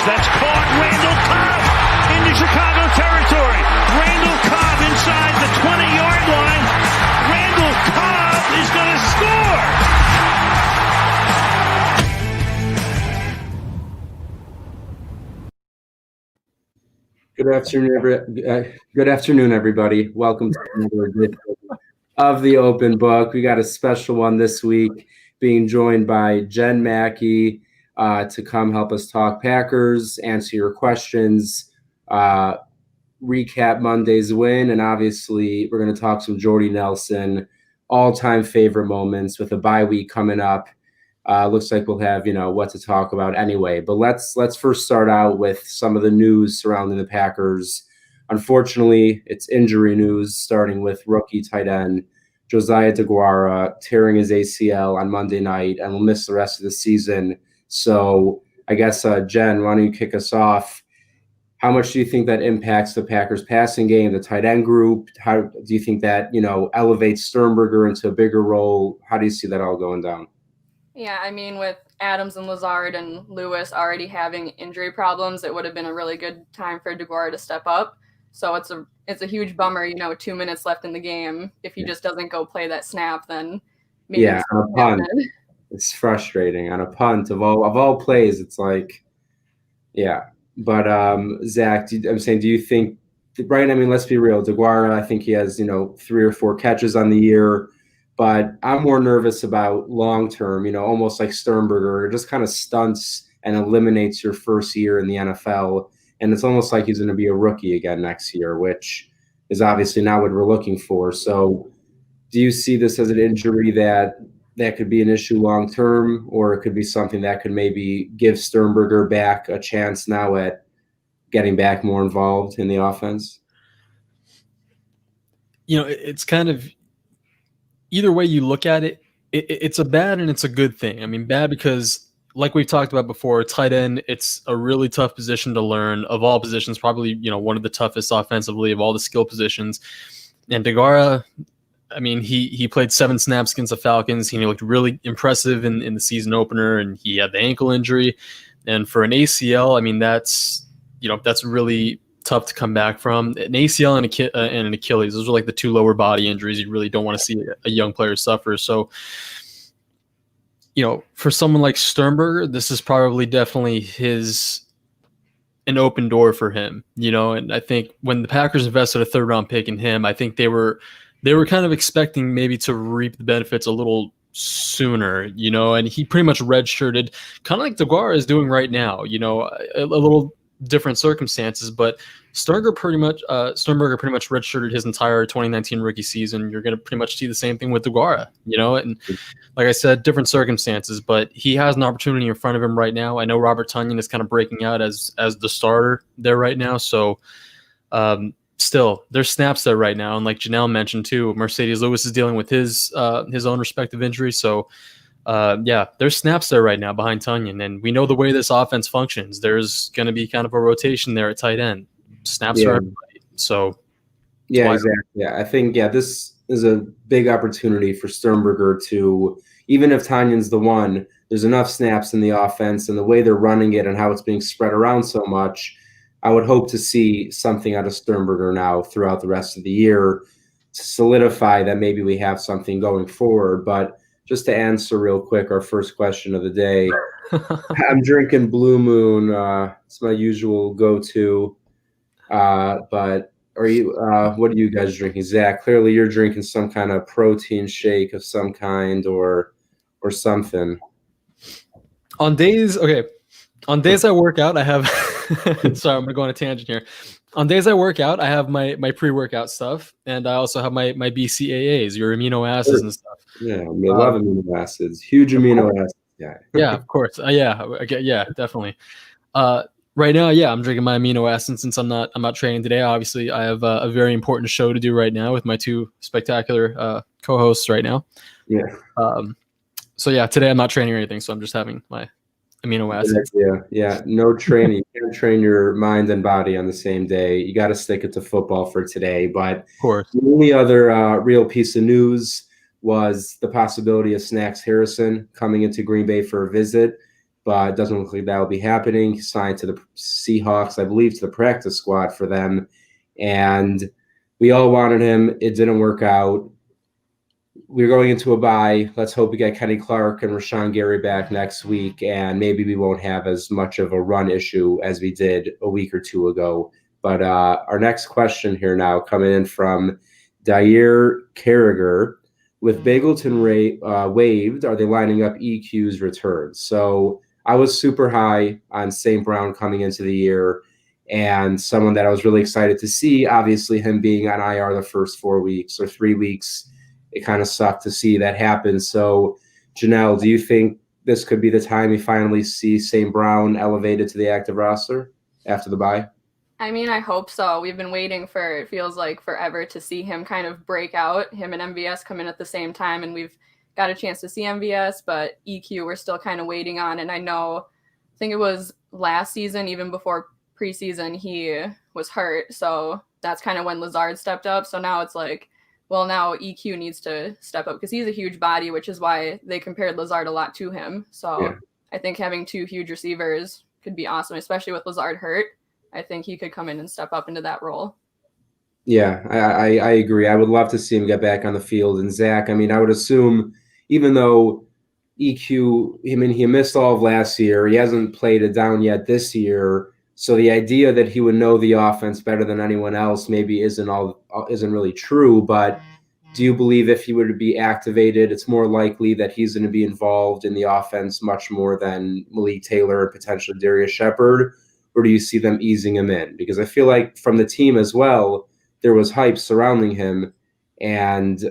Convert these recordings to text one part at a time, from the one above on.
That's caught. Randall Cobb into Chicago territory. Randall Cobb inside the 20-yard line. Randall Cobb is going to score. Good afternoon, everybody. Welcome to another edition of the Open Book. We got a special one this week, being joined by Jen Mackie to come help us talk Packers, answer your questions, recap Monday's win, and obviously we're going to talk some Jordy Nelson, all-time favorite moments with a bye week coming up. Looks like we'll have, what to talk about anyway. But let's first start out with some of the news surrounding the Packers. Unfortunately, it's injury news, starting with rookie tight end Josiah DeGuara tearing his ACL on Monday night and will miss the rest of the season. So I guess, Jen, why don't you kick us off? How much do you think that impacts the Packers passing game, the tight end group? How do you think that, elevates Sternberger into a bigger role? How do you see that all going down? Yeah, I mean, with Adams and Lazard and Lewis already having injury problems, it would have been a really good time for DeGuara to step up. So it's a huge bummer, 2 minutes left in the game. If he just doesn't go play that snap, then maybe on a punt. It's frustrating. On a punt of all plays, it's like, yeah. But Zach, do you think, right? I mean, let's be real. DeGuara, I think he has 3 or 4 catches on the year. But I'm more nervous about long-term, almost like Sternberger, just kind of stunts and eliminates your first year in the NFL. And it's almost like he's going to be a rookie again next year, which is obviously not what we're looking for. So do you see this as an injury that could be an issue long-term, or it could be something that could maybe give Sternberger back a chance now at getting back more involved in the offense? It's kind of – either way you look at it, it's a bad and it's a good thing. I mean, bad because, like we've talked about before, tight end, it's a really tough position to learn. Of all positions, probably, one of the toughest offensively of all the skill positions. And DeGuara, I mean, he played 7 snaps against the Falcons. He looked really impressive in the season opener, and he had the ankle injury. And for an ACL, I mean, that's really tough to come back from. An ACL and an Achilles, those are like the 2 lower body injuries you really don't want to see a young player suffer. So, for someone like Sternberger, this is probably definitely an open door for him, and I think when the Packers invested a 3rd round pick in him, I think they were kind of expecting maybe to reap the benefits a little sooner, and he pretty much redshirted, kind of like DeGuara is doing right now, a little different circumstances, but Sternberger pretty much redshirted his entire 2019 rookie season. You're going to pretty much see the same thing with DeGuara, and like I said, different circumstances, but he has an opportunity in front of him right now. I know Robert Tonyan is kind of breaking out as the starter there right now, so still there's snaps there right now, and like Janelle mentioned too, Mercedes Lewis is dealing with his own respective injury, so there's snaps there right now behind Tonyan, and we know the way this offense functions. There's going to be kind of a rotation there at tight end. Snaps for everybody. So, exactly. Yeah, I think this is a big opportunity for Sternberger to, even if Tanyan's the one, there's enough snaps in the offense and the way they're running it and how it's being spread around so much. I would hope to see something out of Sternberger now throughout the rest of the year to solidify that maybe we have something going forward. But just to answer real quick our first question of the day, I'm drinking Blue Moon. It's my usual go-to. But are you? What are you guys drinking, Zach? Clearly, you're drinking some kind of protein shake of some kind, or something. On days I work out, I have. Sorry, I'm gonna go on a tangent here. On days I work out, I have my pre-workout stuff, and I also have my BCAAs, your amino acids and stuff. Yeah, I love amino acids. Huge amino acid guy. Yeah, of course. Yeah, definitely. Right now, I'm drinking my amino acids since I'm not training today. Obviously, I have a very important show to do right now with my 2 spectacular co-hosts right now. Yeah. So today I'm not training or anything, so I'm just having my amino acids. Yeah. No training. You can't train your mind and body on the same day. You got to stick it to football for today. But of course, the only other real piece of news was the possibility of Snacks Harrison coming into Green Bay for a visit. but it doesn't look like that will be happening. He signed to the Seahawks, I believe, to the practice squad for them. And we all wanted him. It didn't work out. We're going into a bye. Let's hope we get Kenny Clark and Rashawn Gary back next week, and maybe we won't have as much of a run issue as we did a week or two ago. But our next question here now coming in from Dyer Carragher. With Bagleton waived, are they lining up EQ's return? So I was super high on St. Brown coming into the year, and someone that I was really excited to see, obviously him being on IR the first 4 weeks or 3 weeks, it kind of sucked to see that happen. So, Janelle, do you think this could be the time we finally see St. Brown elevated to the active roster after the bye? I mean, I hope so. We've been waiting for, it feels like forever, to see him kind of break out. Him and MVS come in at the same time, and we've got a chance to see MVS, but EQ we're still kind of waiting on. And I think it was last season, even before preseason, he was hurt. So that's kind of when Lazard stepped up. So now it's like, well, now EQ needs to step up because he's a huge body, which is why they compared Lazard a lot to him. So yeah. I think having 2 huge receivers could be awesome, especially with Lazard hurt. I think he could come in and step up into that role. Yeah, I agree. I would love to see him get back on the field. And Zach, I mean, I would assume even though EQ, I mean, he missed all of last year, he hasn't played it down yet this year. So the idea that he would know the offense better than anyone else maybe isn't really true. But do you believe if he were to be activated, it's more likely that he's going to be involved in the offense much more than Malik Taylor and potentially Darius Shepard? Or do you see them easing him in? Because I feel like from the team as well, there was hype surrounding him, and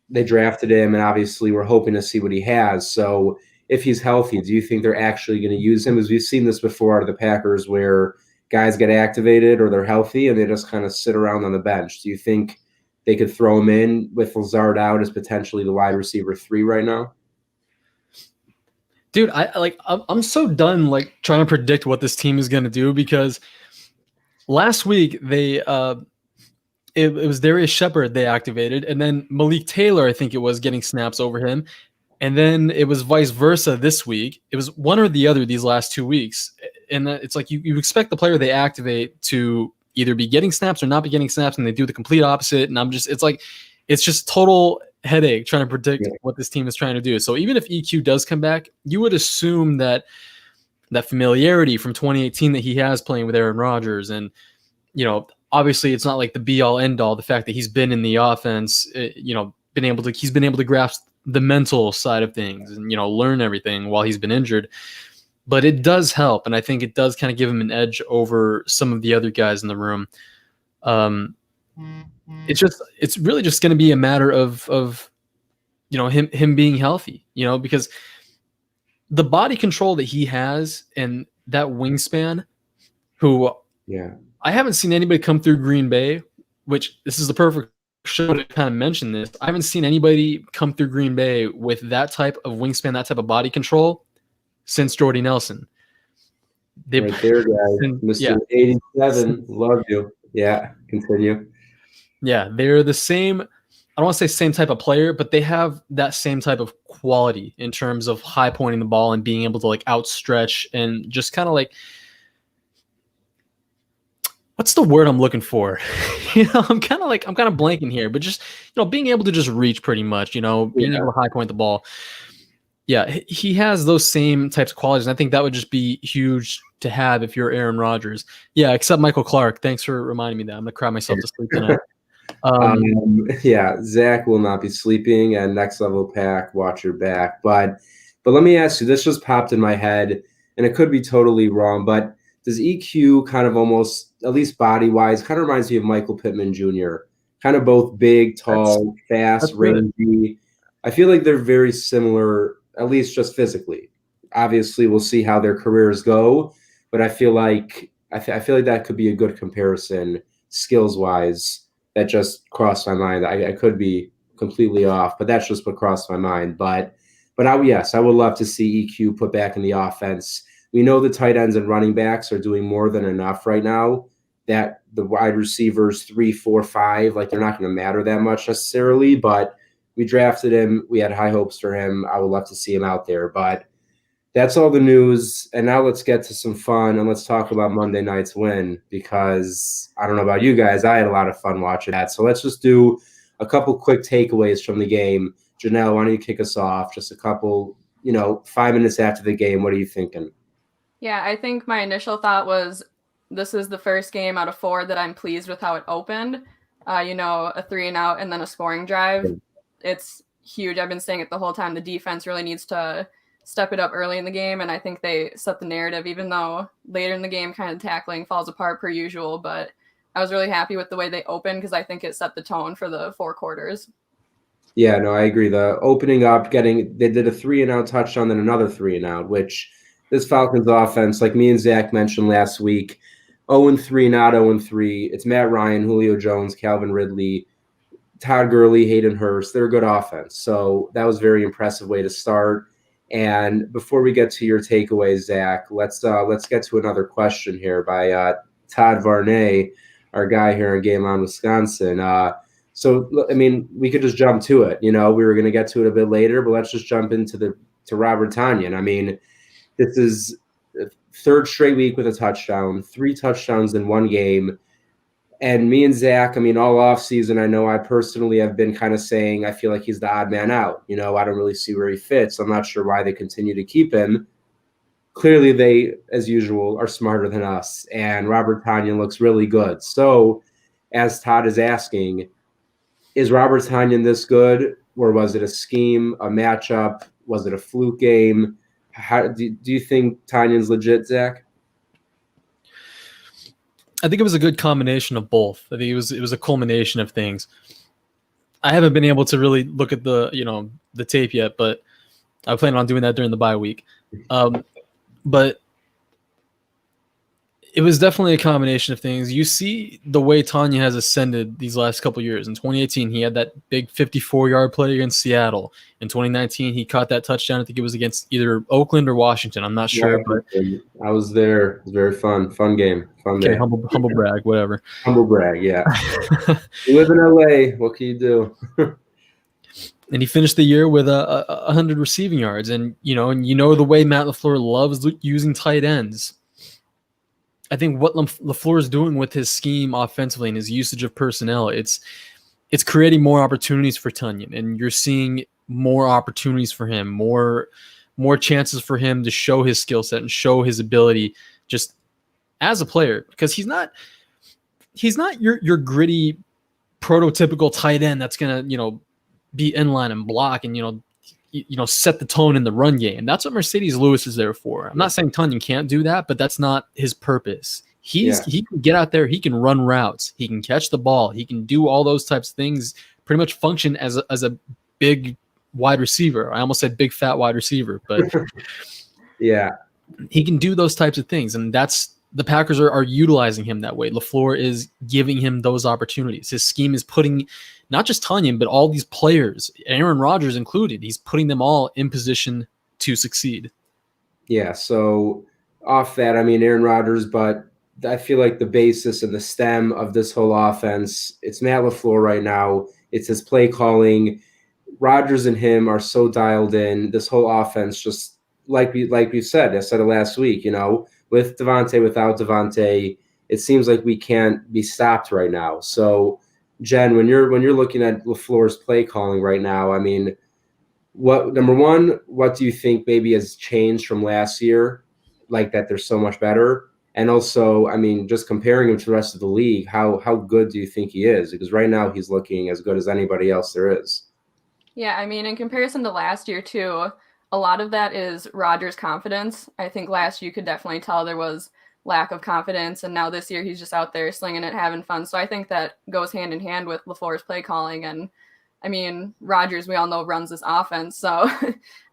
they drafted him, and obviously we're hoping to see what he has. So if he's healthy, do you think they're actually going to use him? Because we've seen this before out of the Packers where guys get activated or they're healthy and they just kind of sit around on the bench. Do you think they could throw him in with Lazard out as potentially the wide receiver 3 right now? Dude, I'm so done trying to predict what this team is going to do, because last week they it was Darius Shepard they activated, and then Malik Taylor, I think it was, getting snaps over him, and then it was vice versa this week. It was one or the other these last 2 weeks, and it's like you expect the player they activate to either be getting snaps or not be getting snaps, and they do the complete opposite. And it's just total headache trying to predict what this team is trying to do. So even if EQ does come back, you would assume that familiarity from 2018 that he has playing with Aaron Rodgers, and obviously it's not like the be all end all, the fact that he's been in the offense, he's been able to grasp the mental side of things and learn everything while he's been injured. But it does help, and I think it does kind of give him an edge over some of the other guys in the room. It's really just going to be a matter of him being healthy, because the body control that he has and that wingspan, I haven't seen anybody come through Green Bay, which this is the perfect show to kind of mention this. I haven't seen anybody come through Green Bay with that type of wingspan, that type of body control since Jordy Nelson. Right there, guys. Mr. 87, love you. Yeah, continue. Yeah, they're the same. I don't want to say same type of player, but they have that same type of quality in terms of high pointing the ball and being able to outstretch and just kind of what's the word I'm looking for? I'm kind of blanking here, but just being able to just reach pretty much. Being able to high point the ball. Yeah, he has those same types of qualities, and I think that would just be huge to have if you're Aaron Rodgers. Yeah, except Michael Clark. Thanks for reminding me that. I'm gonna cry myself to sleep tonight. Zach will not be sleeping, and Next Level Pack, watch your back. But let me ask you, this just popped in my head, and it could be totally wrong, but does EQ kind of almost, at least body-wise, kind of reminds me of Michael Pittman Jr., kind of both big, tall, fast, rangy. I feel like they're very similar, at least just physically. Obviously, we'll see how their careers go, but I feel like that could be a good comparison skills-wise. That just crossed my mind. I could be completely off, but that's just what crossed my mind. But I would love to see EQ put back in the offense. We know the tight ends and running backs are doing more than enough right now. That the wide receivers 3, 4, 5, they're not going to matter that much necessarily. But we drafted him. We had high hopes for him. I would love to see him out there. But that's all the news. And now let's get to some fun, and let's talk about Monday night's win, because I don't know about you guys, I had a lot of fun watching that. So let's just do a couple quick takeaways from the game. Janelle, why don't you kick us off? Just a couple, 5 minutes after the game. What are you thinking? Yeah, I think my initial thought was this is the first game out of 4 that I'm pleased with how it opened. A 3-and-out and then a scoring drive. It's huge. I've been saying it the whole time. The defense really needs to step it up early in the game, and I think they set the narrative, even though later in the game kind of tackling falls apart per usual. But I was really happy with the way they opened because I think it set the tone for the 4 quarters. Yeah, no, I agree. The opening up, they did a 3-and-out touchdown, then another 3-and-out, which this Falcons offense, like me and Zach mentioned last week, 0-3, not 0-3. It's Matt Ryan, Julio Jones, Calvin Ridley, Todd Gurley, Hayden Hurst. They're a good offense. So that was a very impressive way to start. And before we get to your takeaways, Zach, let's get to another question here by Todd Varney, our guy here on Game On Wisconsin. So, I mean, we could just jump to it. We were going to get to it a bit later, but let's just jump into Robert Tonyan. I mean, this is the 3rd straight week with a touchdown, 3 touchdowns in one game. And me and Zach, I mean, all offseason, I know I personally have been kind of saying I feel like he's the odd man out. I don't really see where he fits. I'm not sure why they continue to keep him. Clearly, they, as usual, are smarter than us. And Robert Tonyan looks really good. So, as Todd is asking, is Robert Tonyan this good? Or was it a scheme, a matchup? Was it a fluke game? How do you think Tanyan's legit, Zach? I think it was a good combination of both. I think it was a culmination of things. I haven't been able to really look at the tape yet, but I plan on doing that during the bye week. But it was definitely a combination of things. You see the way Tonyan has ascended these last couple of years. In 2018, he had that big 54-yard play against Seattle. In 2019, he caught that touchdown. I think it was against either Oakland or Washington. I'm not sure, but I was there. It was very fun game, fun day. Humble brag, whatever. Humble brag, yeah. You live in LA. What can you do? And he finished the year with 100 receiving yards. And the way Matt LaFleur loves using tight ends. I think what LaFleur is doing with his scheme offensively and his usage of personnel, it's creating more opportunities for Tonyan, and you're seeing more opportunities for him, more chances for him to show his skill set and show his ability just as a player, because he's not your gritty prototypical tight end that's gonna be inline and block and set the tone in the run game. That's what Mercedes Lewis is there for. I'm not saying Tonyan can't do that, but that's not his purpose. He can get out there, he can run routes, he can catch the ball, he can do all those types of things, pretty much function as a big wide receiver. I almost said big fat wide receiver, but yeah, he can do those types of things, and that's the Packers are utilizing him that way. LaFleur is giving him those opportunities. His scheme is putting not just Tonyan, but all these players, Aaron Rodgers included, he's putting them all in position to succeed. Yeah, so off that, I mean, Aaron Rodgers, but I feel like the basis and the stem of this whole offense, it's Matt LaFleur right now. It's his play calling. Rodgers and him are so dialed in. This whole offense, just like we said, I said it last week, with Devontae, without Devontae, it seems like we can't be stopped right now. So, Jen, when you're looking at LaFleur's play calling right now, I mean, what do you think maybe has changed from last year, like that they're so much better? And also, I mean, just comparing him to the rest of the league, how good do you think he is? Because right now he's looking as good as anybody else there is. Yeah, I mean, in comparison to last year too, a lot of that is Rodgers' confidence. I think last year you could definitely tell there was lack of confidence, and now this year he's just out there slinging it, having fun. So I think that goes hand in hand with LaFleur's play calling. And I mean, Rodgers, we all know, runs this offense. So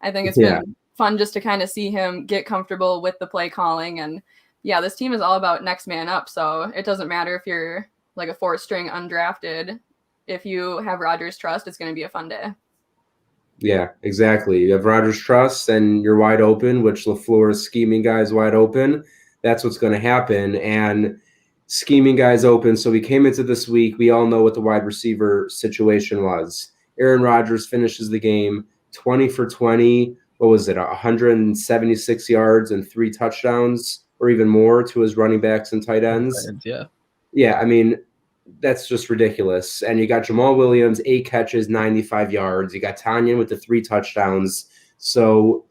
I think it's been fun just to kind of see him get comfortable with the play calling. And yeah, this team is all about next man up. So it doesn't matter if you're like a 4th-string undrafted. If you have Rodgers' trust, it's going to be a fun day. Yeah, exactly. You have Rodgers' trust and you're wide open, which LaFleur's scheming guys wide open. That's what's going to happen. And scheming guys open. So we came into this week. We all know what the wide receiver situation was. Aaron Rodgers finishes the game 20 for 20, what was it, 176 yards and 3 touchdowns or even more to his running backs and tight ends. Yeah. Yeah, I mean, that's just ridiculous. And you got Jamal Williams, 8 catches, 95 yards. You got Tanyan with the 3 touchdowns. So,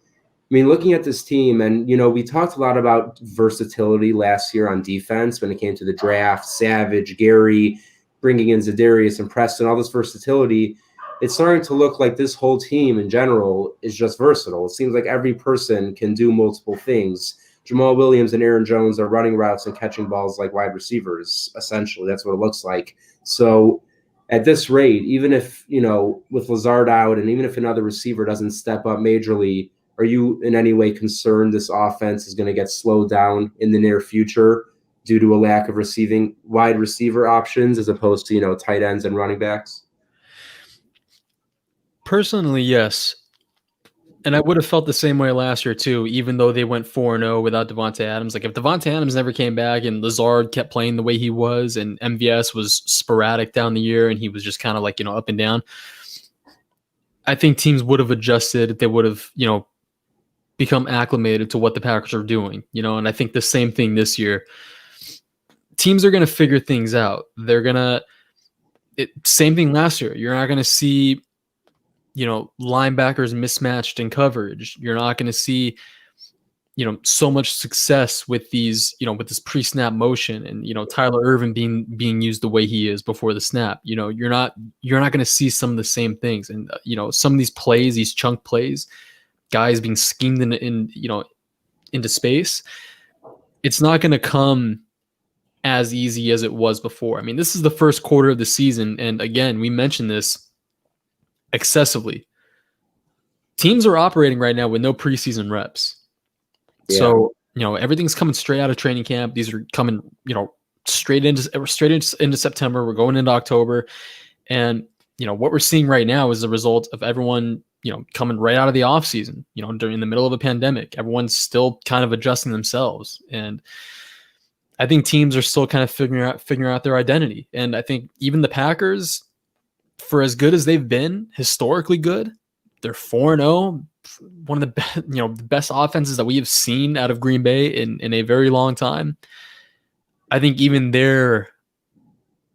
I mean, looking at this team, and, we talked a lot about versatility last year on defense when it came to the draft, Savage, Gary, bringing in Za'Darius and Preston, all this versatility. It's starting to look like this whole team in general is just versatile. It seems like every person can do multiple things. Jamal Williams and Aaron Jones are running routes and catching balls like wide receivers, essentially. That's what it looks like. So at this rate, even if, with Lazard out and even if another receiver doesn't step up majorly, are you in any way concerned this offense is going to get slowed down in the near future due to a lack of wide receiver options as opposed to, tight ends and running backs? Personally, yes. And I would have felt the same way last year too, even though they went 4-0 without Devontae Adams. Like if Devontae Adams never came back and Lazard kept playing the way he was and MVS was sporadic down the year and he was just kind of like, up and down, I think teams would have adjusted. They would have, become acclimated to what the Packers are doing, and I think the same thing this year. Teams are going to figure things out. They're going to same thing last year. You're not going to see linebackers mismatched in coverage. You're not going to see, so much success with these, with this pre-snap motion and, Tyler Ervin being used the way he is before the snap. You're not going to see some of the same things. And, some of these plays, these chunk plays, guys being schemed into space, it's not going to come as easy as it was before. I mean, this is the first quarter of the season. And again, we mentioned this excessively. Teams are operating right now with no preseason reps. Yeah. So, everything's coming straight out of training camp. These are coming, straight into September. We're going into October. And, what we're seeing right now is the result of everyone, coming right out of the offseason, during the middle of a pandemic. Everyone's still kind of adjusting themselves. And I think teams are still kind of figuring out their identity. And I think even the Packers, for as good as they've been, historically good, they're 4-0, one of the best offenses that we have seen out of Green Bay in a very long time. I think even they're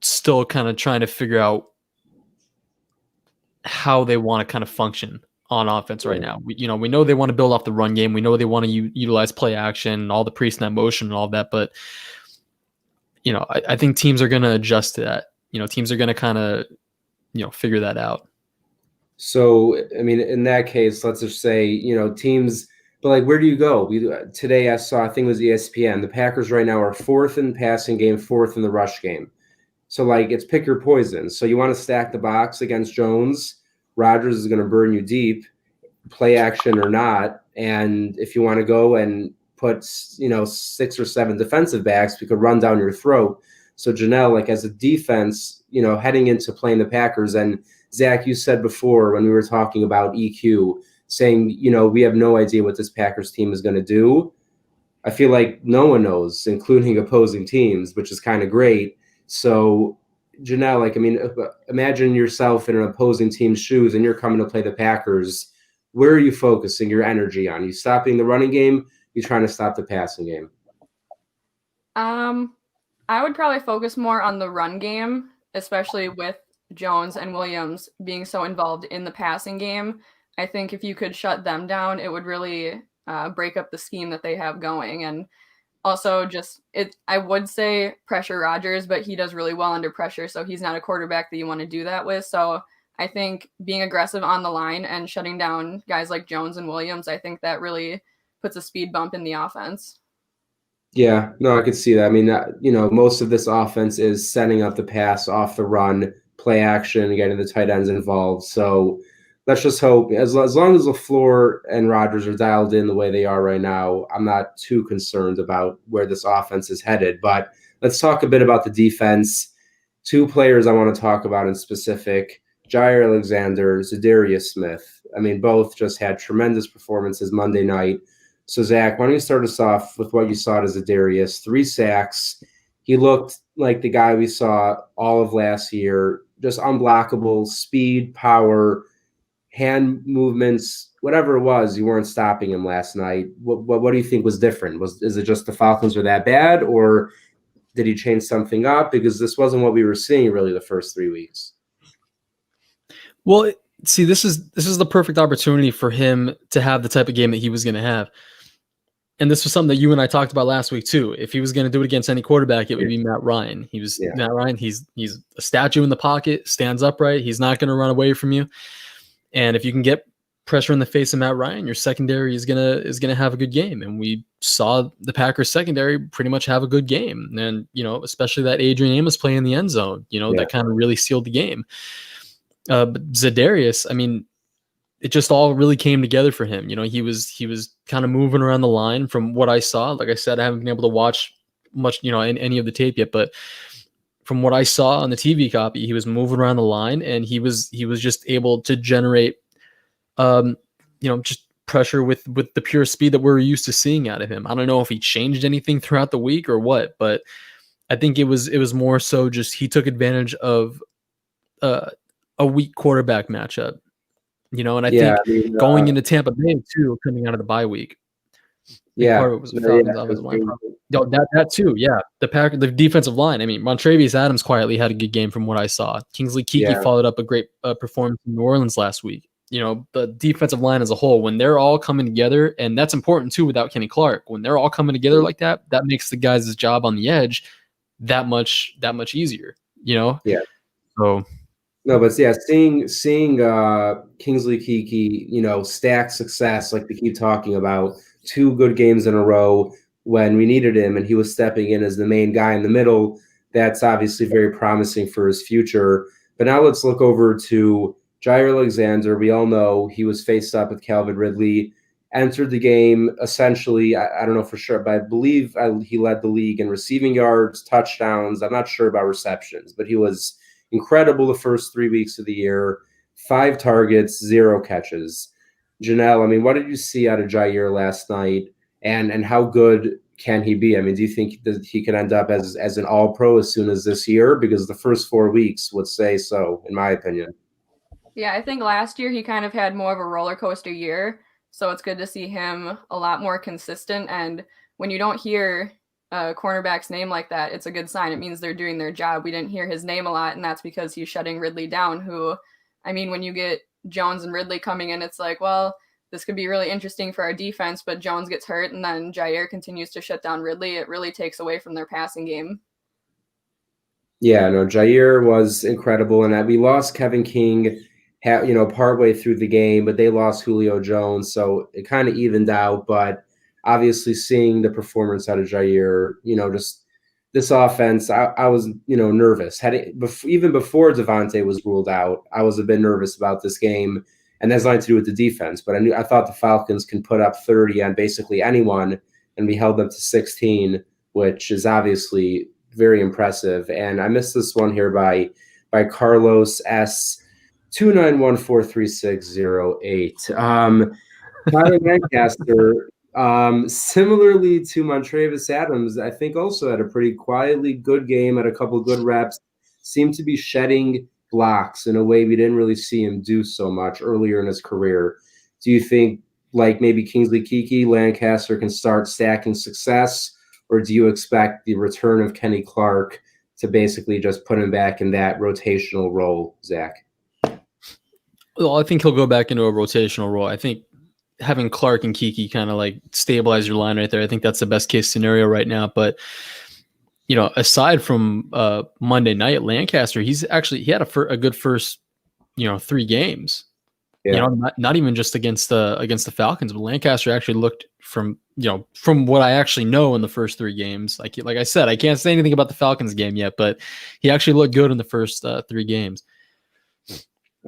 still kind of trying to figure out how they want to kind of function on offense right now. We know they want to build off the run game. We know they want to utilize play action, all the pre-snap motion and all that. But, I think teams are going to adjust to that. Teams are going to kind of, figure that out. So, I mean, in that case, let's just say, teams, but like, where do you go? Today I think it was ESPN. The Packers right now are 4th in passing game, 4th in the rush game. So, like, it's pick your poison. So you want to stack the box against Jones. Rodgers is going to burn you deep, play action or not. And if you want to go and put, 6 or 7 defensive backs, we could run down your throat. So, Janelle, like, as a defense, heading into playing the Packers, and Zach, you said before when we were talking about EQ, saying, we have no idea what this Packers team is going to do. I feel like no one knows, including opposing teams, which is kind of great. So, Janelle, like, I mean, imagine yourself in an opposing team's shoes and you're coming to play the Packers. Where are you focusing your energy on? Are you stopping the running game? You trying to stop the passing game? I would probably focus more on the run game, especially with Jones and Williams being so involved in the passing game. I think if you could shut them down, it would really break up the scheme that they have going. And also I would say pressure Rodgers, but he does really well under pressure. So he's not a quarterback that you want to do that with. So I think being aggressive on the line and shutting down guys like Jones and Williams, I think that really puts a speed bump in the offense. Yeah, no, I could see that. I mean, most of this offense is setting up the pass off the run, play action, getting the tight ends involved. So let's just hope as long as LaFleur and Rodgers are dialed in the way they are right now, I'm not too concerned about where this offense is headed. But let's talk a bit about the defense. 2 players I want to talk about in specific, Jair Alexander, Za'Darius Smith. I mean, both just had tremendous performances Monday night. So, Zach, why don't you start us off with what you saw to Za'Darius? 3 sacks. He looked like the guy we saw all of last year, just unblockable, speed, power, hand movements, whatever it was, you weren't stopping him last night. What do you think was different? Is it just the Falcons were that bad, or did he change something up? Because this wasn't what we were seeing really the first 3 weeks. Well, see, this is the perfect opportunity for him to have the type of game that he was going to have. And this was something that you and I talked about last week too. If he was going to do it against any quarterback, it would be Matt Ryan. Matt Ryan. He's a statue in the pocket, stands upright. He's not going to run away from you. And if you can get pressure in the face of Matt Ryan, your secondary is gonna have a good game. And we saw the Packers secondary pretty much have a good game. And especially that Adrian Amos play in the end zone, that kind of really sealed the game. But Za'Darius, I mean, it just all really came together for him. He was kind of moving around the line from what I saw. Like I said, I haven't been able to watch much, in any of the tape yet, but from what I saw on the TV copy, he was moving around the line and he was just able to generate, just pressure with the pure speed that we're used to seeing out of him. I don't know if he changed anything throughout the week or what, but I think it was more so just he took advantage of a weak quarterback matchup. And I think going into Tampa Bay too, coming out of the bye week. Part of it was the Falcons' offensive line problem. That too, yeah. The defensive line. I mean, Montravius Adams quietly had a good game from what I saw. Kingsley Keke followed up a great performance in New Orleans last week. The defensive line as a whole, when they're all coming together, and that's important too without Kenny Clark. When they're all coming together like that, that makes the guys' job on the edge that much easier. Yeah. So. No, but yeah, seeing Kingsley Keke, stack success like we keep talking about, 2 good games in a row when we needed him, and he was stepping in as the main guy in the middle. That's obviously very promising for his future. But now let's look over to Jair Alexander. We all know he was faced up with Calvin Ridley, entered the game essentially, I don't know for sure, but I believe he led the league in receiving yards, touchdowns. I'm not sure about receptions, but he was incredible the first 3 weeks of the year. 5 targets, 0 catches. Janelle, I mean, what did you see out of Jair last night, and how good can he be? I mean, do you think that he can end up as an all-pro as soon as this year? Because the first 4 weeks would say so, in my opinion. Yeah, I think last year he kind of had more of a roller coaster year, so it's good to see him a lot more consistent. And when you don't hear a cornerback's name like that, it's a good sign. It means they're doing their job. We didn't hear his name a lot, and that's because he's shutting Ridley down, who, I mean, when you get Jones and Ridley coming in, it's like, well, this could be really interesting for our defense, but Jones gets hurt and then Jair continues to shut down Ridley. It really takes away from their passing game. Yeah, no, Jair was incredible, and we lost Kevin King, partway through the game, but they lost Julio Jones, so it kind of evened out. But obviously, seeing the performance out of Jair, just this offense, I was, nervous. Even before Devontae was ruled out, I was a bit nervous about this game, and that's nothing to do with the defense. But I thought the Falcons can put up 30 on basically anyone, and we held them to 16, which is obviously very impressive. And I missed this one here by Carlos S. 2914360 Tyler Lancaster, similarly to Montravius Adams, I think also had a pretty quietly good game, had a couple good reps, seemed to be shedding blocks in a way we didn't really see him do so much earlier in his career. Do you think, like maybe Kingsley Keke, Lancaster can start stacking success, or do you expect the return of Kenny Clark to basically just put him back in that rotational role, Zach? Well, I think he'll go back into a rotational role. I think having Clark and Keke kind of like stabilize your line right there, I think that's the best case scenario right now. But, aside from Monday night, Lancaster, he had a good first, 3 games. Yeah. Not even just against the Falcons, but Lancaster actually looked from what I actually know in the first 3 games. Like I said, I can't say anything about the Falcons game yet, but he actually looked good in the first 3 games.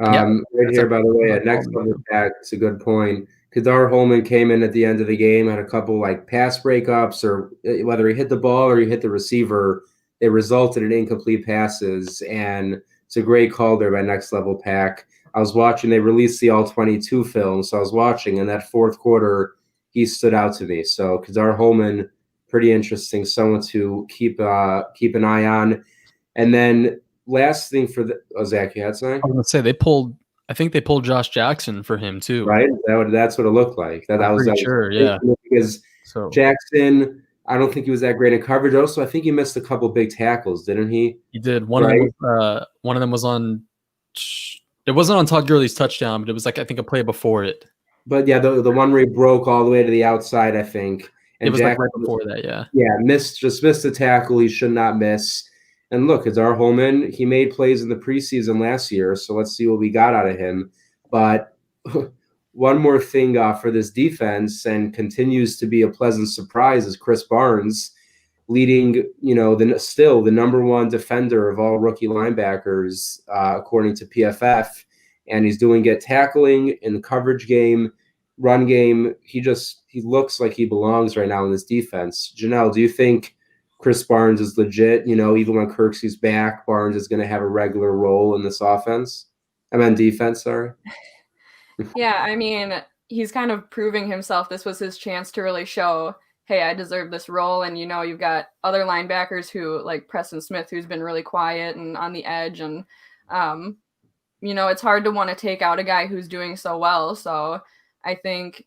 Right here, by the way, next level back, it's a good point. Kadar Holman came in at the end of the game, had a couple like pass breakups, or whether he hit the ball or he hit the receiver, it resulted in incomplete passes. And it's a great call there by Next Level Pack. I was watching, they released the All-22 film, so I was watching, and that fourth quarter, he stood out to me. So Kadar Holman, pretty interesting, someone to keep an eye on. And then last thing for Zach, you had something? I was going to say, they pulled I think they pulled Josh Jackson for him too. Right? That's what it looked like. I'm pretty sure, yeah. Because So Jackson, I don't think he was that great in coverage. Also, I think he missed a couple big tackles, didn't he? he did. One of them was on. It wasn't on Todd Gurley's touchdown, but it was like I think a play before it. But yeah, the one where he broke all the way to the outside, I think. And it was Jackson, like right before that, yeah. Yeah, missed the tackle he should not miss. And look, it's our Holman. He made plays in the preseason last year, so let's see what we got out of him. But one more thing for this defense, and continues to be a pleasant surprise, is Chris Barnes leading, still the number one defender of all rookie linebackers, according to PFF. And he's doing it tackling in the coverage game, run game. He looks like he belongs right now in this defense. Janelle, do you think Chris Barnes is legit? Even when Kirksey's back, Barnes is going to have a regular role in this offense. Defense, sorry. Yeah, I mean, he's kind of proving himself. This was his chance to really show, hey, I deserve this role. And, you've got other linebackers who, like Preston Smith, who's been really quiet and on the edge. And, it's hard to want to take out a guy who's doing so well. So I think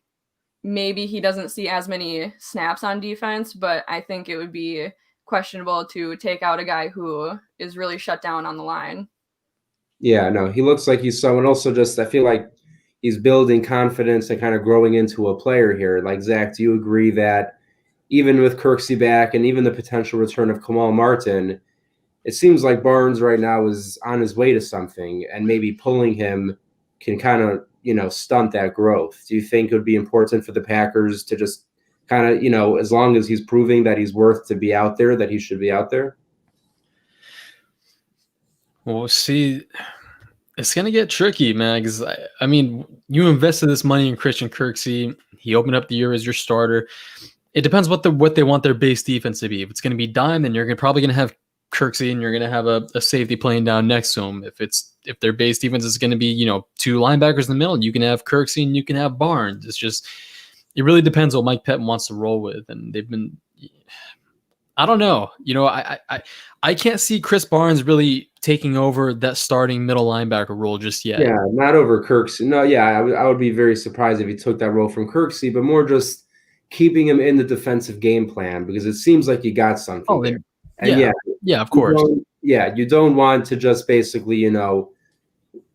maybe he doesn't see as many snaps on defense, but I think it would be questionable to take out a guy who is really shut down on the line. Yeah, no, he looks like he's someone. Also, I feel like he's building confidence and kind of growing into a player here. Like, Zach, do you agree that even with Kirksey back and even the potential return of Kamal Martin, it seems like Barnes right now is on his way to something, and maybe pulling him can kind of, stunt that growth? Do you think it would be important for the Packers to just kind of, as long as he's proving that he's worth to be out there, that he should be out there? Well, see, it's going to get tricky, man, because, you invested this money in Christian Kirksey. He opened up the year as your starter. It depends what they want their base defense to be. If it's going to be dime, then you're probably going to have Kirksey and you're going to have a safety playing down next to him. If their base defense is going to be, two linebackers in the middle, you can have Kirksey and you can have Barnes. It really depends what Mike Pettine wants to roll with. And they've been, I don't know. I can't see Chris Barnes really taking over that starting middle linebacker role just yet. Yeah, not over Kirksey. No, yeah, I would be very surprised if he took that role from Kirksey, but more just keeping him in the defensive game plan, because it seems like you got something. Oh, there. And yeah, of course. You don't want to just basically,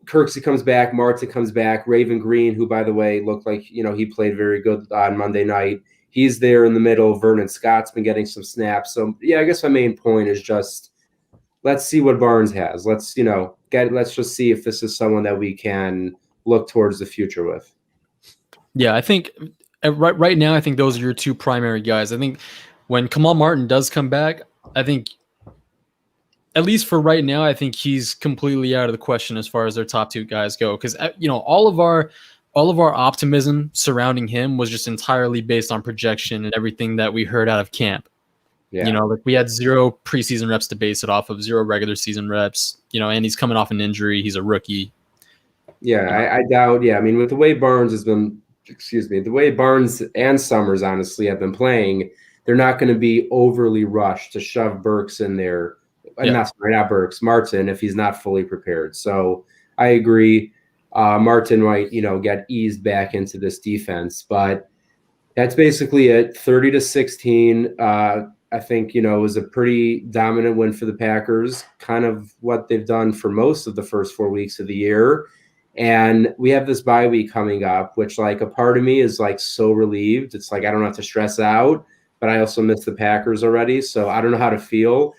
Kirksey comes back, Martin comes back, Raven Green, who, by the way, looked like, he played very good on Monday night. He's there in the middle. Vernon Scott's been getting some snaps. So, yeah, I guess my main point is just let's see what Barnes has. Let's just see if this is someone that we can look towards the future with. Yeah, I think right now, I think those are your two primary guys. I think when Kamal Martin does come back, I think, at least for right now, I think he's completely out of the question as far as their top two guys go. Because, all of our optimism surrounding him was just entirely based on projection and everything that we heard out of camp. Yeah. Like we had 0 preseason reps to base it off of, 0 regular season reps, and he's coming off an injury. He's a rookie. Yeah, I doubt. Yeah, with the way Barnes has been, the way Barnes and Summers honestly have been playing, they're not going to be overly rushed to shove Burks in there. Yeah. Not Burks, Martin, if he's not fully prepared. So I agree. Martin might, get eased back into this defense, but that's basically it. 30-16. I think, it was a pretty dominant win for the Packers, kind of what they've done for most of the first 4 weeks of the year. And we have this bye week coming up, which, like, a part of me is, like, so relieved. It's like I don't have to stress out, but I also miss the Packers already, so I don't know how to feel.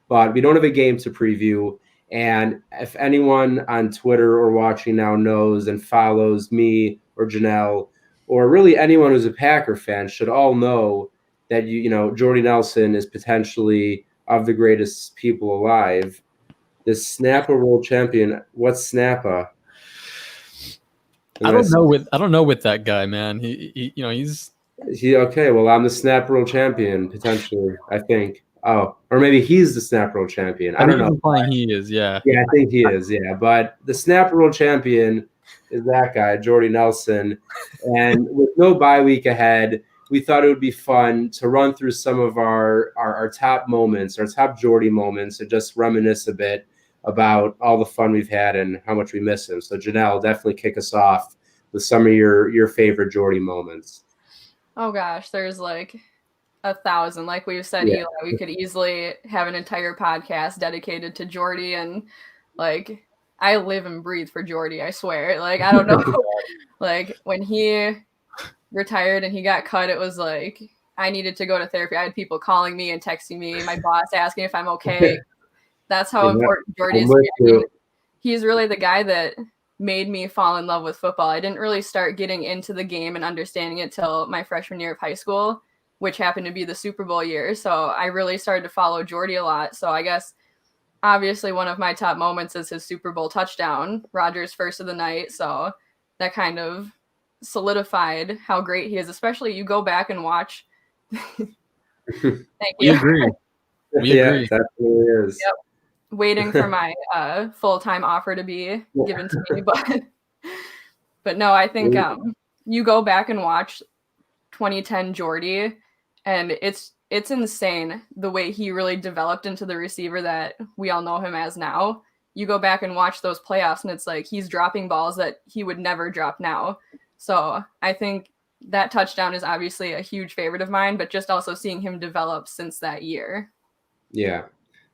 But we don't have a game to preview. And if anyone on Twitter or watching now knows and follows me or Janelle, or really anyone who's a Packer fan, should all know that, Jordy Nelson is potentially of the greatest people alive. This Snapper World Champion. What's Snapper? I don't know with that guy, man. He's okay. Well, I'm the Snapper World Champion potentially, I think. Oh, or maybe he's the Snapper World Champion. I don't know. Implying he is, yeah. Yeah, I think he is, yeah. But the Snapper World Champion is that guy, Jordy Nelson. And with no bye week ahead, we thought it would be fun to run through some of our top moments, our top Jordy moments, and just reminisce a bit about all the fun we've had and how much we miss him. So Janelle, definitely kick us off with some of your favorite Jordy moments. Oh gosh, there's like 1,000. Like we've said, Yeah. Eli, we could easily have an entire podcast dedicated to Jordy, and like I live and breathe for Jordy, I swear. Like I don't know. Like when he retired and he got cut, it was like I needed to go to therapy. I had people calling me and texting me, my boss asking if I'm okay. That's how important Jordy is to me. I mean, he's really the guy that made me fall in love with football. I didn't really start getting into the game and understanding it till my freshman year of high school, which happened to be the Super Bowl year. So I really started to follow Jordy a lot. So I guess obviously one of my top moments is his Super Bowl touchdown, Rodgers' first of the night. So that kind of solidified how great he is, especially you go back and watch. Thank you. We agree. Yeah, definitely is. Yep. Waiting for my full-time offer to be given to me, but no, I think you go back and watch 2010 Jordy, and it's insane the way he really developed into the receiver that we all know him as now. You go back and watch those playoffs, and it's like he's dropping balls that he would never drop now. So I think that touchdown is obviously a huge favorite of mine, but just also seeing him develop since that year. Yeah.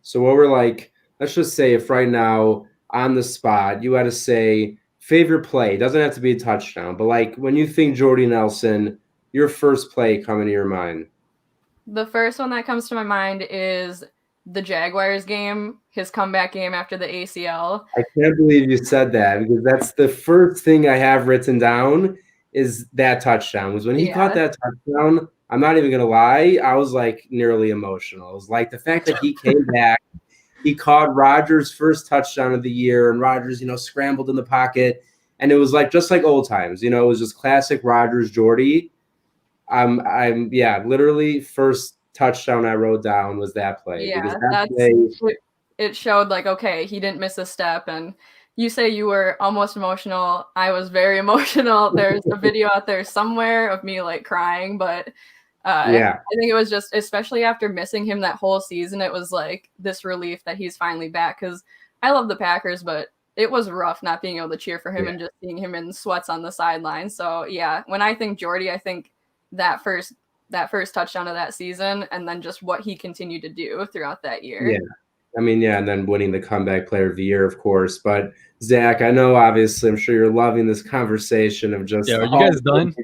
So what we're like, let's just say if right now on the spot, you had to say favorite play, it doesn't have to be a touchdown, but like when you think Jordy Nelson, your first play coming to your mind. The first one that comes to my mind is the Jaguars game, his comeback game after the ACL. I can't believe you said that because that's the first thing I have written down is that touchdown. Was when he caught that touchdown, I'm not even going to lie, I was like nearly emotional. It was like the fact that he came back, he caught Rodgers' first touchdown of the year, and Rodgers, scrambled in the pocket, and it was like just like old times. It was just classic Rodgers Jordy. Literally first touchdown I wrote down was that play. Yeah, play, it showed like, okay, he didn't miss a step. And you say you were almost emotional. I was very emotional. There's a video out there somewhere of me like crying, but I think it was just, especially after missing him that whole season, it was like this relief that he's finally back. Because I love the Packers, but it was rough not being able to cheer for him and just seeing him in sweats on the sideline. So yeah, when I think Jordy, I think that first touchdown of that season, and then just what he continued to do throughout that year. Yeah. I mean, and then winning the comeback player of the year, of course. But Zach, I know obviously I'm sure you're loving this conversation of just are you guys done?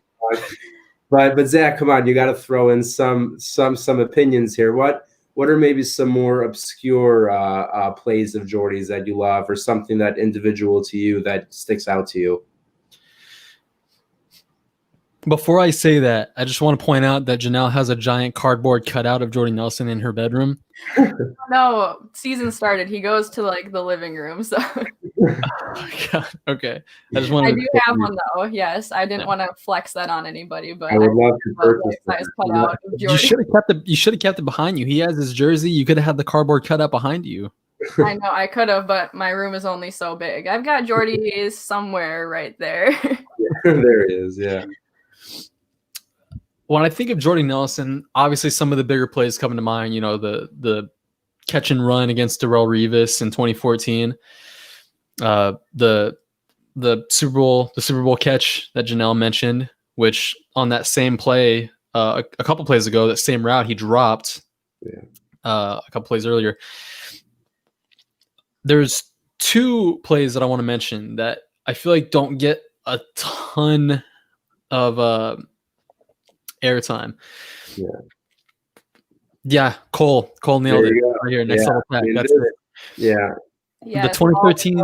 But Zach, come on, you got to throw in some opinions here. What are maybe some more obscure plays of Jordy's that you love, or something that individual to you that sticks out to you? Before I say that, I just want to point out that Janelle has a giant cardboard cutout of Jordy Nelson in her bedroom. No, season started. He goes to like the living room. So oh, God. Okay. I do have one though. Yes. I didn't want to flex that on anybody, but I would love to purchase that. You should have kept it behind you. He has his jersey. You could have had the cardboard cutout behind you. I know I could have, but my room is only so big. I've got Jordy somewhere right there. There it is. Yeah. When I think of Jordy Nelson, obviously some of the bigger plays come to mind. The catch and run against Darrelle Revis in 2014, the Super Bowl catch that Janelle mentioned, which on that same play, a couple plays ago, that same route he dropped, a couple plays earlier. There's two plays that I want to mention that I feel like don't get a ton of airtime. Yeah, Cole nailed it right here. Next level pack. That's it. Yeah, the 2013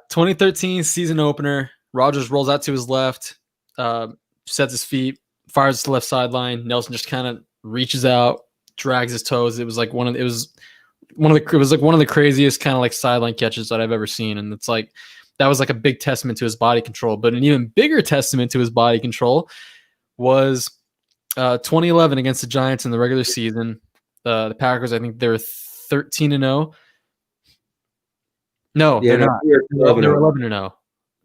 2013 season opener. Rodgers rolls out to his left, sets his feet, fires to the left sideline. Nelson just kind of reaches out, drags his toes. It was one of the craziest kind of like sideline catches that I've ever seen, and it's like that was like a big testament to his body control. But an even bigger testament to his body control was 2011 against the Giants in the regular season. The Packers, I think they're 13-0. No, they're not. They're 11-0.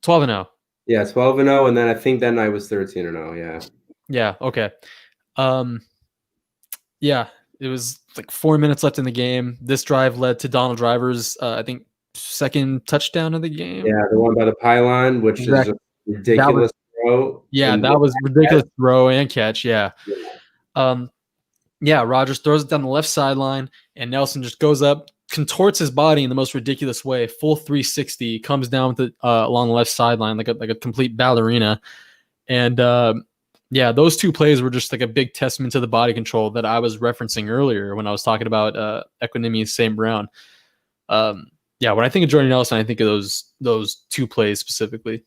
12-0. Yeah, 12-0, and then I think that night was 13-0. Yeah. Yeah. Okay. Yeah. It was like 4 minutes left in the game. This drive led to Donald Driver's, I think, second touchdown of the game. Yeah, the one by the pylon, which is a ridiculous throw. Yeah, that was ridiculous throw and catch. Yeah. Rodgers throws it down the left sideline, and Nelson just goes up, contorts his body in the most ridiculous way, full 360, comes down with it along the left sideline like a complete ballerina. And those two plays were just like a big testament to the body control that I was referencing earlier when I was talking about Equinemius St. Brown. When I think of Jordy Nelson, I think of those two plays specifically.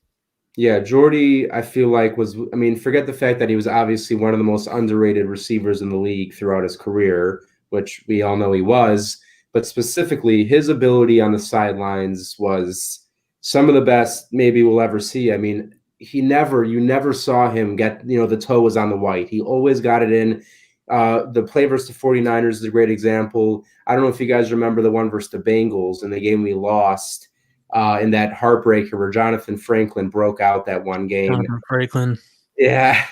Yeah, Jordy, I feel like forget the fact that he was obviously one of the most underrated receivers in the league throughout his career, which we all know he was, but specifically his ability on the sidelines was some of the best maybe we'll ever see. I mean, you never saw him get, the toe was on the white. He always got it in. The play versus the 49ers is a great example. I don't know if you guys remember the one versus the Bengals in the game we lost. In that heartbreaker where Jonathan Franklin broke out that one game. Jonathan Franklin. Yeah.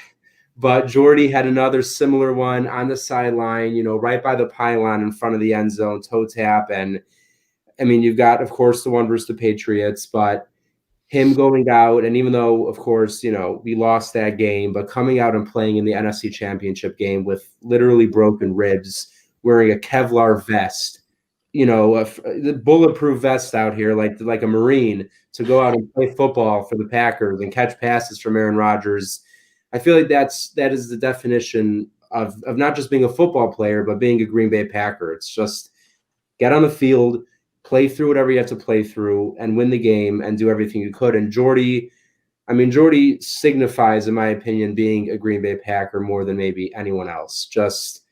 But Jordy had another similar one on the sideline, right by the pylon in front of the end zone, toe tap. And, you've got, of course, the one versus the Patriots, but him going out, and even though, of course, we lost that game, but coming out and playing in the NFC Championship game with literally broken ribs, wearing a Kevlar vest, the bulletproof vest out here, like a Marine, to go out and play football for the Packers and catch passes from Aaron Rodgers. I feel like that is the definition of not just being a football player, but being a Green Bay Packer. It's just get on the field, play through whatever you have to play through, and win the game and do everything you could. And Jordy signifies, in my opinion, being a Green Bay Packer more than maybe anyone else. Just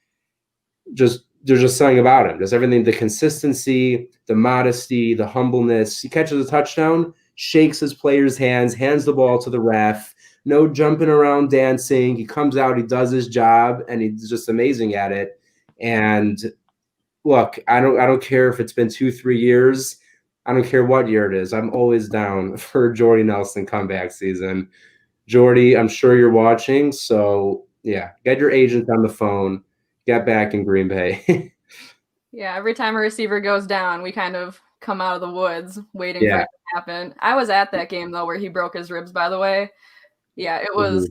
there's just something about him. Just everything, the consistency, the modesty, the humbleness. He catches a touchdown, shakes his players' hands the ball to the ref. No jumping around, dancing. He comes out, he does his job, and he's just amazing at it. And look, I don't care if it's been 2-3 years. I don't care what year it is. I'm always down for Jordy Nelson comeback season. Jordy, I'm sure you're watching. So yeah, get your agent on the phone. Get back in Green Bay. Yeah, every time a receiver goes down, we kind of come out of the woods waiting for it to happen. I was at that game, though, where he broke his ribs, by the way. Yeah, it was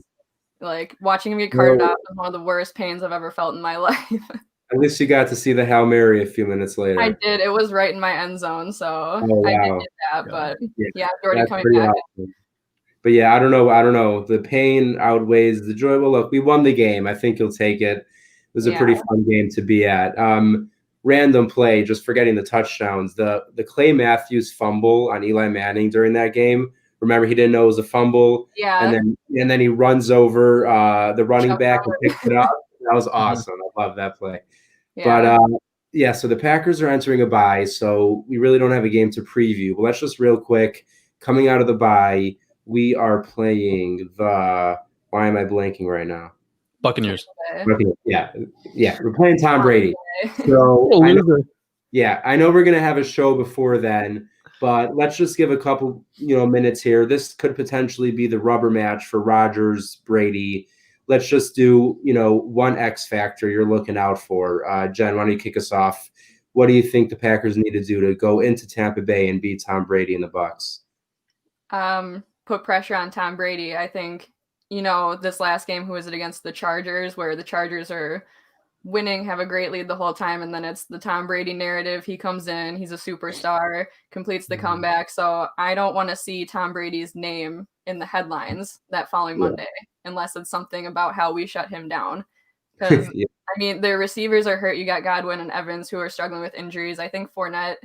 like watching him get carted off was one of the worst pains I've ever felt in my life. At least you got to see the Hail Mary a few minutes later. I did. It was right in my end zone, so wow. I did get that. But Jordy coming back. Awesome. But yeah, I don't know. The pain outweighs the joy. Well, look, we won the game. I think you'll take it. It was a pretty fun game to be at. Random play, just forgetting the touchdowns. The Clay Matthews fumble on Eli Manning during that game. Remember, he didn't know it was a fumble. Yeah. And then he runs over the running back and picks it up. That was awesome. I love that play. Yeah. But so the Packers are entering a bye, so we really don't have a game to preview. But let's just real quick, coming out of the bye, we are playing why am I blanking right now? Buccaneers. Yeah. We're playing Tom Brady. So I know we're gonna have a show before then, but let's just give a couple minutes here. This could potentially be the rubber match for Rodgers, Brady. Let's just do one X factor you're looking out for. Jen, why don't you kick us off? What do you think the Packers need to do to go into Tampa Bay and beat Tom Brady and the Bucs? Put pressure on Tom Brady. I think. This last game, who was it against the Chargers, where the Chargers are winning, have a great lead the whole time, and then it's the Tom Brady narrative. He comes in, he's a superstar, completes the comeback. So I don't want to see Tom Brady's name in the headlines that following Monday, unless it's something about how we shut him down. Because, their receivers are hurt. You got Godwin and Evans who are struggling with injuries. I think Fournette,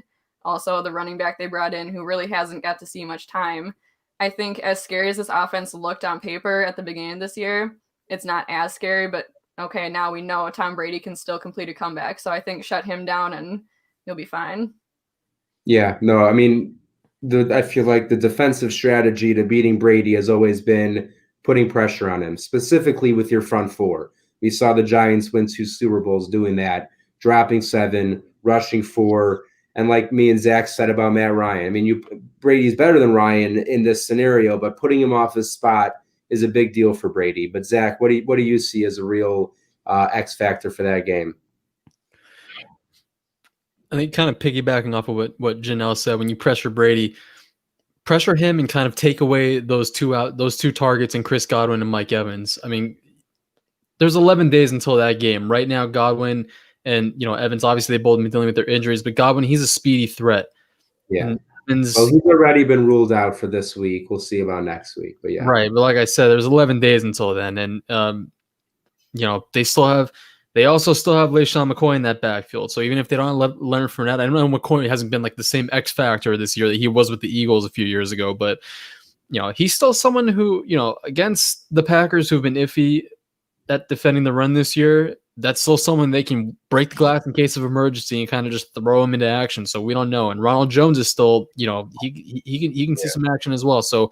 also the running back they brought in, who really hasn't got to see much time. I think as scary as this offense looked on paper at the beginning of this year, it's not as scary, but okay, now we know Tom Brady can still complete a comeback. So I think shut him down and you'll be fine. Yeah, no, I feel like the defensive strategy to beating Brady has always been putting pressure on him, specifically with your front four. We saw the Giants win 2 Super Bowls doing that, dropping 7, rushing 4. And like me and Zach said about Matt Ryan, Brady's better than Ryan in this scenario, but putting him off his spot is a big deal for Brady. But Zach, what do you see as a real X factor for that game? I think kind of piggybacking off of what Janelle said, when you pressure Brady, pressure him and kind of take away those two targets in Chris Godwin and Mike Evans. I mean, there's 11 days until that game. Right now, Godwin and Evans, obviously they both been dealing with their injuries, but Godwin, he's a speedy threat. Yeah. And Evans, well, he's already been ruled out for this week. We'll see about next week. But yeah. Right. But like I said, there's 11 days until then. And they also still have LaShawn McCoy in that backfield. So even if they don't have Leonard Fournette, I know McCoy hasn't been like the same X factor this year that he was with the Eagles a few years ago, but he's still someone who, against the Packers who've been iffy at defending the run this year, that's still someone they can break the glass in case of emergency and kind of just throw him into action. So we don't know. And Ronald Jones is still, he can see some action as well. So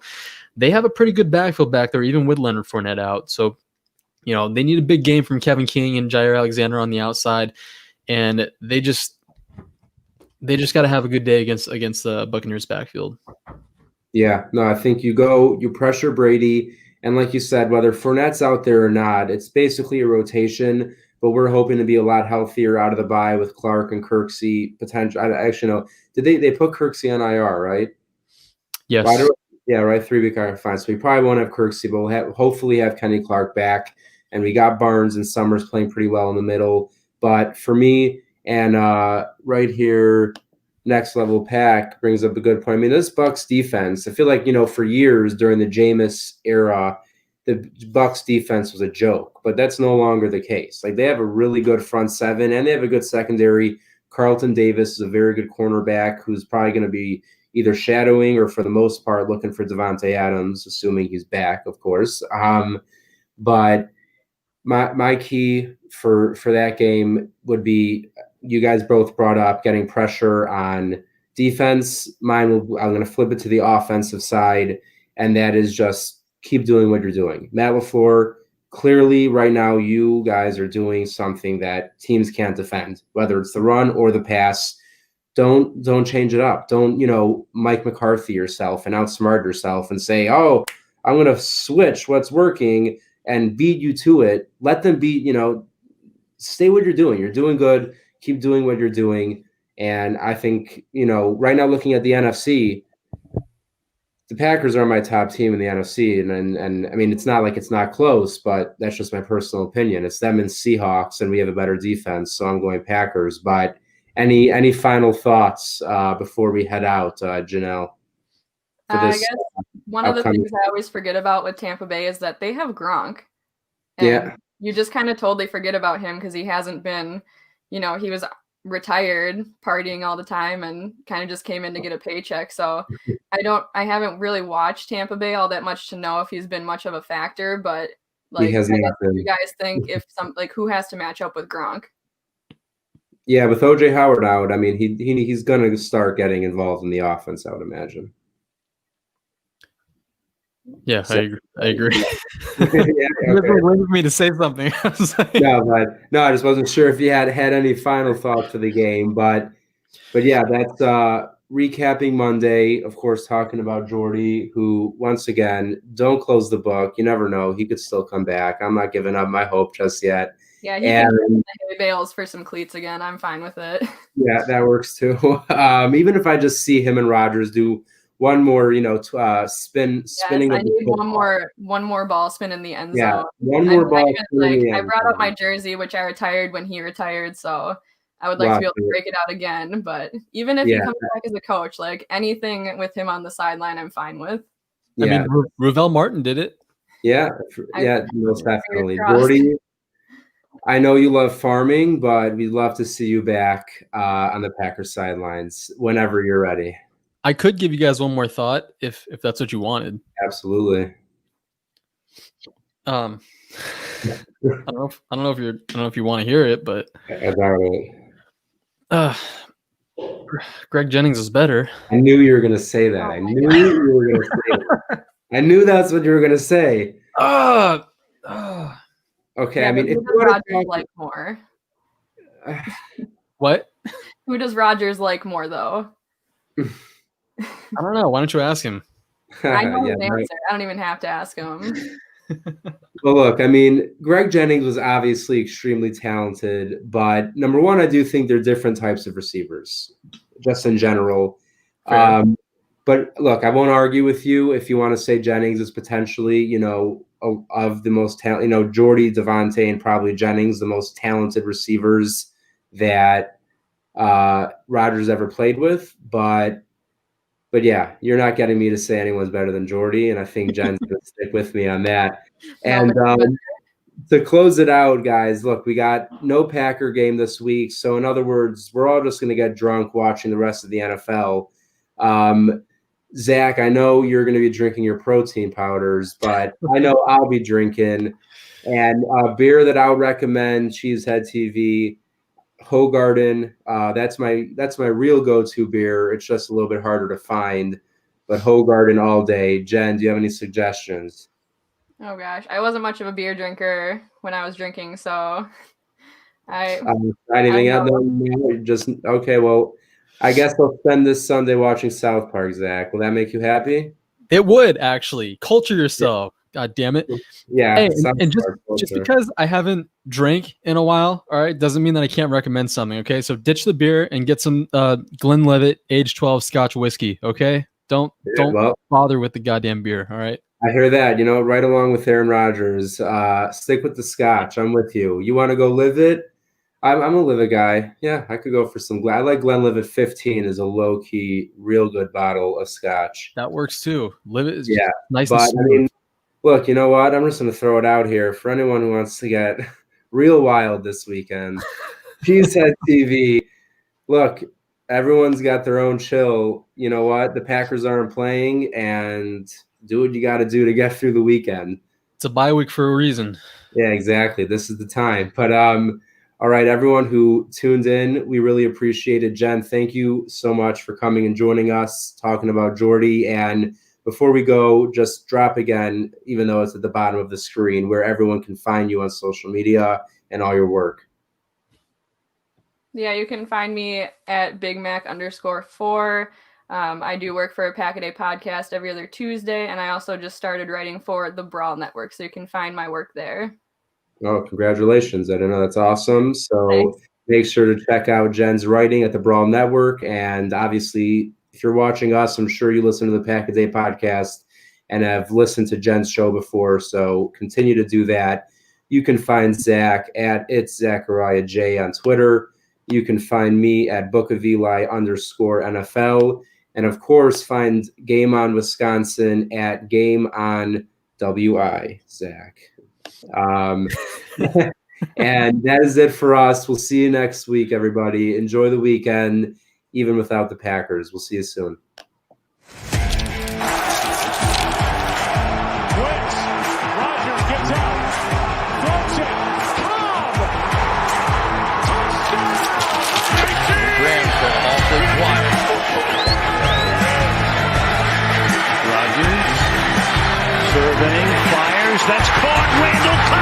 they have a pretty good backfield back there, even with Leonard Fournette out. So they need a big game from Kevin King and Jair Alexander on the outside, and they just got to have a good day against the Buccaneers backfield. Yeah, no, I think you pressure Brady, and like you said, whether Fournette's out there or not, it's basically a rotation. But we're hoping to be a lot healthier out of the bye with Clark and Kirksey potential. I actually know. Did they put Kirksey on IR, right? Yes. Yeah, right. 3-week IR, fine. So we probably won't have Kirksey, but we'll hopefully have Kenny Clark back. And we got Barnes and Summers playing pretty well in the middle. But for me, and right here, next level pack brings up a good point. I mean, this Bucs defense, I feel like, for years during the Jameis era, the Bucs defense was a joke. But that's no longer the case. Like, they have a really good front seven, and they have a good secondary. Carlton Davis is a very good cornerback who's probably going to be either shadowing or, for the most part, looking for Devontae Adams, assuming he's back, of course. But my key for that game would be, you guys both brought up getting pressure on defense. I'm going to flip it to the offensive side, and that is just keep doing what you're doing. Matt LaFleur, clearly right now you guys are doing something that teams can't defend, whether it's the run or the pass. Don't change it up. Don't, Mike McCarthy yourself and outsmart yourself and say, oh, I'm going to switch what's working and beat you to it. Let them beat, stay what you're doing. You're doing good. Keep doing what you're doing. And I think, right now looking at the NFC, the Packers are my top team in the NFC. And I mean, it's not like it's not close, but that's just my personal opinion. It's them and Seahawks, and we have a better defense. So I'm going Packers. But any final thoughts before we head out, Janelle? I guess one of the things I always forget about with Tampa Bay is that they have Gronk. And yeah. You just kind of totally forget about him because he hasn't been, he was retired, partying all the time, and kind of just came in to get a paycheck. So I haven't really watched Tampa Bay all that much to know if he's been much of a factor, but like, you guys think if who has to match up with Gronk? Yeah, with OJ Howard out, I mean, he's going to start getting involved in the offense, I would imagine. Yeah, I agree. Yeah, okay. Waiting for me to say something. I just wasn't sure if you had any final thoughts for the game, but yeah, that's recapping Monday. Of course, talking about Jordy, who once again, don't close the book. You never know; he could still come back. I'm not giving up my hope just yet. Yeah, he can bales for some cleats again. I'm fine with it. Yeah, that works too. Even if I just see him and Rodgers do one more, spinning. I need one more ball spin in the end zone. Yeah, one more ball. I brought up my jersey, which I retired when he retired, so I would like to be able to break it out again. But even if he comes back as a coach, like anything with him on the sideline, I'm fine with. Yeah. I mean, Ravel Martin did it. Yeah, most definitely. Jordy, I know you love farming, but we'd love to see you back on the Packers sidelines whenever you're ready. I could give you guys one more thought if that's what you wanted. Absolutely. I don't know if you want to hear it, but Greg Jennings is better. I knew you were going to say that. I knew you were going to say that. I knew that's what you were going to say. Okay, yeah, I mean, who does Rodgers like more? What? Who does Rodgers like more, though? I don't know. Why don't you ask him? I know his answer. I don't even have to ask him. Well, look, I mean, Greg Jennings was obviously extremely talented, but number one, I do think they're different types of receivers, just in general. Fair. But look, I won't argue with you if you want to say Jennings is potentially, of the most talent, Jordy, Devontae, and probably Jennings, the most talented receivers that Rodgers ever played with. But yeah, you're not getting me to say anyone's better than Jordy, and I think Jen's going to stick with me on that. And to close it out, guys, look, we got no Packer game this week. So in other words, we're all just going to get drunk watching the rest of the NFL. Zach, I know you're going to be drinking your protein powders, but I know I'll be drinking. And beer that I'll recommend, Cheesehead TV, Hogarden. That's my real go-to beer. It's just a little bit harder to find, but Hogarden all day. Jen, do you have any suggestions? Oh gosh, I wasn't much of a beer drinker when I was drinking, so anything else? Just okay. Well, I guess I'll spend this Sunday watching South Park. Zach, will that make you happy? It would actually. Culture yourself. Yeah. God damn it. Yeah. Hey, and just because I haven't drank in a while, all right, doesn't mean that I can't recommend something. Okay, so ditch the beer and get some Glenlivet age 12 Scotch whiskey. Okay, don't bother with the goddamn beer. All right. I hear that, right along with Aaron Rodgers. Stick with the Scotch. I'm with you. You want to go live it? I'm a Live It guy. Yeah, I could go for some. I like Glenlivet 15 is a low key, real good bottle of Scotch. That works too. Live It is nice. But and smooth. Look, you know what? I'm just going to throw it out here for anyone who wants to get real wild this weekend. Cheesehead TV. Look, everyone's got their own chill. You know what? The Packers aren't playing, and do what you got to do to get through the weekend. It's a bye week for a reason. Yeah, exactly. This is the time. But all right, everyone who tuned in, we really appreciate it. Jen, thank you so much for coming and joining us, talking about Jordy. And before we go, just drop again, even though it's at the bottom of the screen, where everyone can find you on social media and all your work. Yeah, you can find me at BigMac_4. I do work for a Pack-A-Day podcast every other Tuesday, and I also just started writing for the Brawl Network, so you can find my work there. Oh, congratulations. I don't know. That's awesome. So Thanks. Make sure to check out Jen's writing at the Brawl Network. And obviously, if you're watching us, I'm sure you listen to the Pack-A-Day podcast and have listened to Jen's show before. So continue to do that. You can find Zach at It's Zachariah J on Twitter. You can find me at bookofeli_NFL. And of course, find Game On Wisconsin at Game On WI, Zach. And that is it for us. We'll see you next week, everybody. Enjoy the weekend, even without the Packers. We'll see you soon. Rodgers gets out. Throws it. Cobb. Touchdown. Graham for awful quiet. Rodgers surveying, fires. That's caught. Randall Cobb.